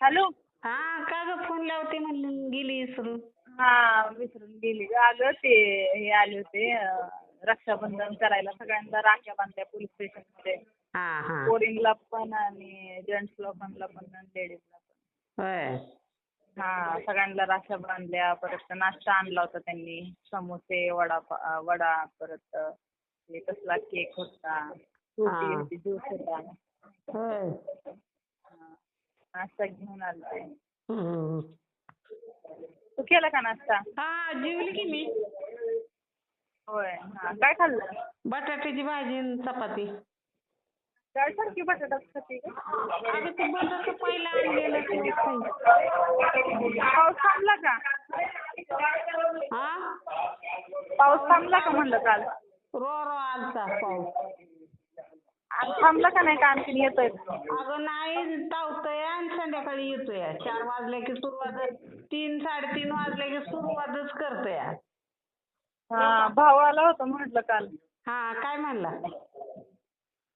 Hello. हा का ग फोन लावते म्हणून गेली विसरून. हा विसरून गेली ग. अगं ते हे आले होते रक्षाबंधन करायला सगळ्यांना राख्या बांधल्या पोलीस स्टेशनमध्ये. हा हा पोरींला पण आणि जेंट्स लोकांना पण आणि लेडीजला पण. होय. हा सगळ्यांना राख्या बांधल्या. परत नाश्ता आणला होता त्यांनी. समोसे वडा परत ते कसला केक होता. फ्रुटी होती ज्यूस होता. होय. नाश्ता घेऊन आलते. हम्म. तू केला का नाश्ता? हा जेवली की मी. होय. हा काय खाल्लं? बटाट्याची भाजी आणि चपाती. काय सारखी बटाटा खाते ग? अगं ते बटाटा पहिला आणलेलं ते खाई. पाऊस थांबला का? हा पाऊस थांबला का म्हणलं काल? रो आलता पाऊस. आज थांबला का नाही का आणखीन येतोय? अगं नाही तावतोय आणि संध्याकाळी येतोय. 4 वाजले की सुरुवात 3 3:30 वाजले की सुरुवातच करतोय. हा भाऊ आला होता म्हटलं काल. हा काय म्हणला?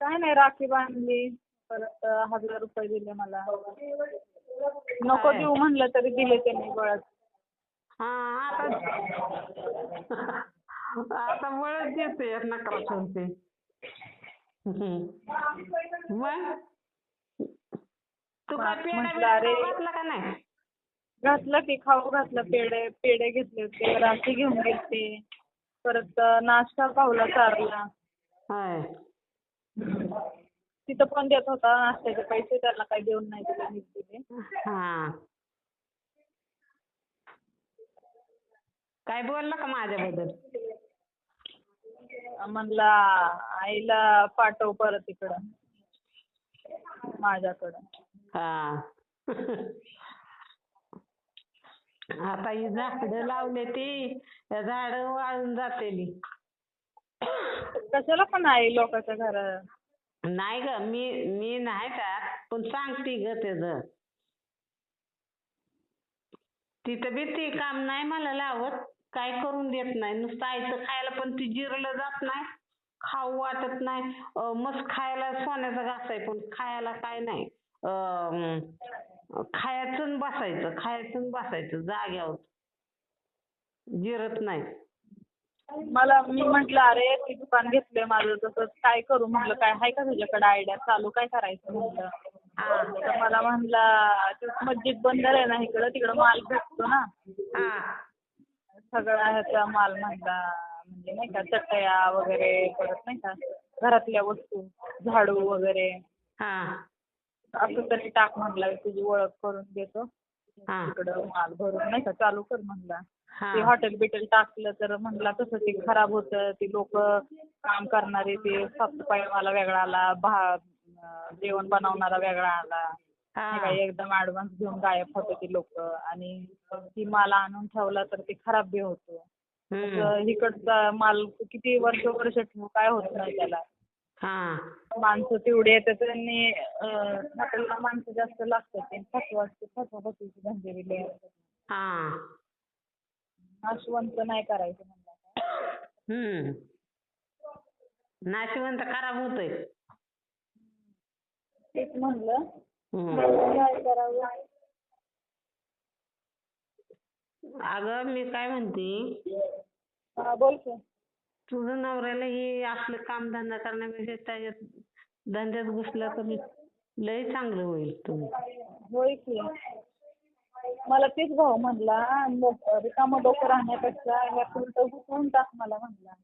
काय नाही राखी बांधली. परत 1000 रुपये दिले मला. नको देऊ म्हणलं तरी दिले त्यांनी बळच. हा आता बळच देतोय नकरा ठेवते. मग तू काय पेढा घातला का नाही? घातलं की खाऊ घातलं. पेढे घेतले होते. राखी घेऊन गेलते. परत नाश्ता पावला चारला. होय. तिथं पण देत होता नाश्त्याचे पैसे. त्याला काही देऊन नाही दिले. मीच दिले. हा काय बोलला का माझ्याबद्दल? म्हणला आईला पाठव परत इकडं माझ्याकडं. हा आता ही झाडं लावले ती त्या झाडं वाळून जातेली. कशाला पण आई लोकांच्या घरात? नाही ग मी नाही त्यात पण सांगते ग त्याच. तिथं बी ती काम नाही मला लावत. काय करून देत नाही. नुसतं आयतं खायला पण ती जिरलं जात नाही. खाऊ वाटत नाही. मस्त खायला सोन्याचा घास आहे पण खायला काय नाही. खायचं बसायचं जाग्यावर. जिरत नाही. मी म्हटलं अरे ती दुकान घेतलंय माझं तसंच काय करू म्हटलं. काय आहे का तुझ्याकडे आयडिया? चालू काय करायचं म्हटलं. तर मला म्हणला मस्जिद बंदर आहे ना इकडं तिकडं माल भेटतो ना. सगळा ह्याचा माल म्हणला. म्हणजे नाही का चटया वगैरे परत नाही का घरातल्या वस्तू झाडू वगैरे असं तरी टाक म्हणला. तुझी ओळख करून देतो. तिकडं माल भरून नाही का चालू कर म्हणला. ते हॉटेल बिटेल टाकलं तर म्हणला तसं ते खराब होतं. ती लोक काम करणारे ते साफसफाईवाला वेगळा आला. जेवण बनवणारा वेगळा आला. एकदम ऍडव्हान्स घेऊन गायब होते ती लोक. आणि ती माल आणून ठेवला तर ते खराब बी होतो. इकडचा माल किती वर्ष ठेवू काय होत नाही त्याला. माणसं तेवढी येतात त्यांनी हॉटेलला माणसं जास्त लागतात. ते फसवाफसवीचे धंदे बिले. नाशवंत नाही करायचं म्हणलं. नाशवंत खराब होतोय. तेच म्हणलं काय करावं. अगं मी काय म्हणते. बोल की. तुझं नवऱ्याला हे आपलं कामधंदा करण्यापेक्षा त्याच्यात धंद्यात घुसलं तर लय चांगलं होईल तुम्ही. होय की. मला तेच भाऊ म्हणला रिकामं डोकं राहण्यापेक्षा ह्या उलट घुसवून टाक मला म्हणला.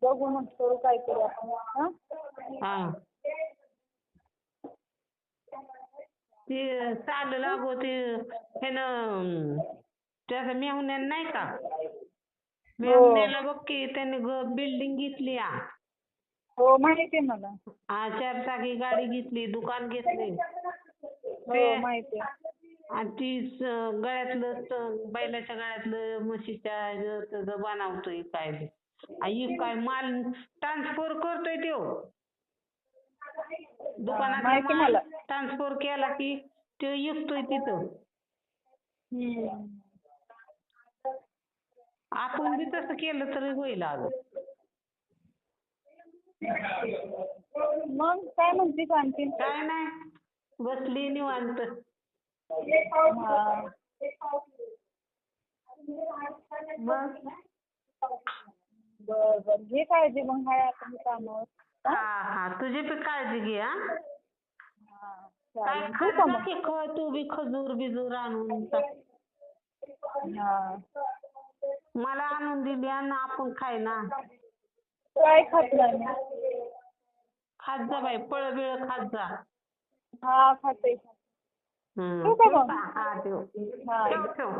बघू मग करू काहीतरी आपण. ते चाललं अगो ते ह्यानं त्याचा मेहुण्यानं नाही का मेहुण्याला बघ की त्याने बिल्डिंग घेतली. हो माहिती आहे मला. 4 चाकी गाडी घेतली. दुकान घेतले. माहिती आहे. आणि ती गळ्यातलं बैलाच्या गळ्यातलं म्हशीच्या त्याचं बनवतोय काय काय माल ट्रान्सफर करतोय तो. दुकानात माल ट्रान्सफर केला की तो विकतोय तिथं. आपण बी तसं केलं तरी होईल अगं. मग काय म्हणतेस आणखीन? काय नाही, बसली निवांत. हा. मग बरं घे काळजी मग. हाय आता मी कामावर. हा तुझी पण काळजी घे. हा हा काय चालेल. खात जा की तू बी खजूर बिजूर आणून. हा. मला आणून दिली आणि आपण खाय ना. काय खात नाही मी. खात जा बाई, फळं बिळं खात जा. हा खाते. ठेवू ठेवू का मग? का? हा ठेव. हा. ठेव.